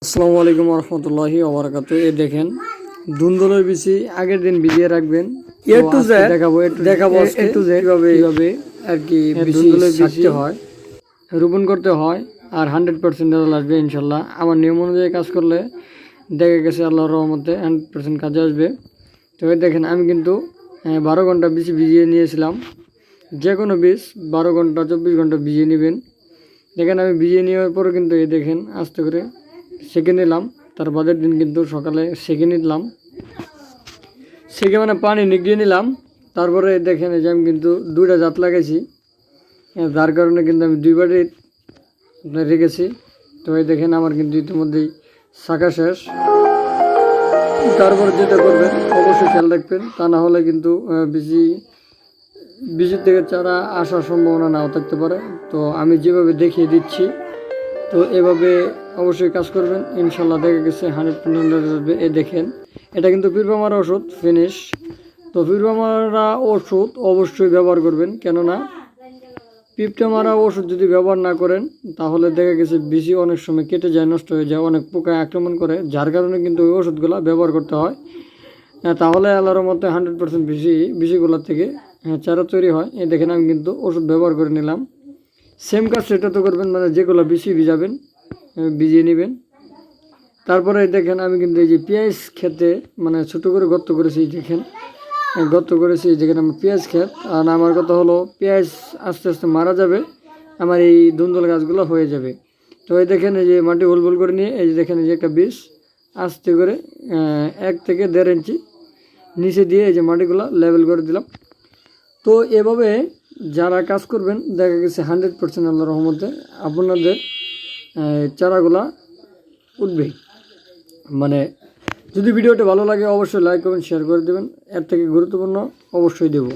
আসসালামু আলাইকুম রহমতুল্লাহি ওবারাকাতু। এই দেখেন ধুন্দুলের বিচি আগের দিন ভিজিয়ে রাখবেন। এ টু জেড দেখাবো এ টু জেড কিভাবে আর কি ধুন্দুলের বিচি হয়, রোপণ করতে হয়, আর 100% রেজাল্ট আসবে ইনশাল্লাহ। আমার নিয়ম অনুযায়ী কাজ করলে দেখা গেছে আল্লাহর রহমতে 100% কাজে আসবে। তো এই দেখেন আমি কিন্তু 12 ঘন্টা বিচি ভিজিয়ে নিয়েছিলাম। যে কোনো বীজ 12 ঘন্টা 24 ঘন্টা ভিজিয়ে নেবেন। দেখেন আমি ভিজিয়ে নেওয়ার পরে কিন্তু এই দেখেন আস্তে করে সেকে নিলাম। তার বাদের দিন কিন্তু সকালে সেকে নিলাম, সেকে মানে পানি নিগড়িয়ে নিলাম। তারপরে দেখেন যে আমি কিন্তু 2টা জাত লাগাইছি, যার কারণে কিন্তু আমি 2 বাটি রেখেছি। তো এই দেখেন আমার কিন্তু ইতিমধ্যেই শাখা শেষ। তারপরে যেটা করবেন অবশ্যই খেয়াল রাখবেন, তা না হলে কিন্তু বীজের থেকে চারা আসার সম্ভাবনা নাও থাকতে পারে। তো আমি যেভাবে দেখিয়ে দিচ্ছি তো এভাবে অবশ্যই কাজ করবেন, ইনশাল্লাহ দেখা গেছে 100% আসবে। এ দেখেন এটা কিন্তু পিঁপড়া মারা ওষুধ ফিনিশ। তো পিঁপড়া মারা ওষুধ অবশ্যই ব্যবহার করবেন, কেননা পিঁপড়া মারা ওষুধ যদি ব্যবহার না করেন তাহলে দেখা গেছে বিচি অনেক সময় কেটে যায়, নষ্ট হয়ে যায়, অনেক পোকা আক্রমণ করে, যার কারণে কিন্তু ওই ওষুধগুলো ব্যবহার করতে হয়। তাহলে আল্লাহর মতে 100% বিচিগুলোর থেকে চারা তৈরি হয়। এই দেখেন আমি কিন্তু ওষুধ ব্যবহার করে নিলাম। সেম কাজ সেটা তো করবেন, মানে যেগুলো বিচি ভিজাবেন ভিজিয়ে নেবেন। তারপরে দেখেন আমি কিন্তু এই যে পেঁয়াজ খেতে মানে ছোটো করে গর্ত করেছি, দেখেন গর্ত করেছি, যেখানে আমার পেঁয়াজ ক্ষেত। আর আমার কথা হলো পেঁয়াজ আস্তে আস্তে মারা যাবে, আমার এই ধুন্দুল গাছগুলো হয়ে যাবে। তো এই দেখেন এই যে মাটি হোল করে নিয়ে এই যে দেখেন এই যে একটা বীজ আস্তে করে 1 থেকে 1.5 ইঞ্চি নিচে দিয়ে এই যে মাটিগুলো লেভেল করে দিলাম। তো এভাবে যারা কাজ করবেন দেখা গেছে 100% আল্লাহর রহমতে আপনাদের চারাগুলা উঠবে। মানে যদি ভিডিওটা ভালো লাগে অবশ্যই লাইক করবেন, শেয়ার করে দেবেন। এর থেকে গুরুত্বপূর্ণ অবশ্যই দেব।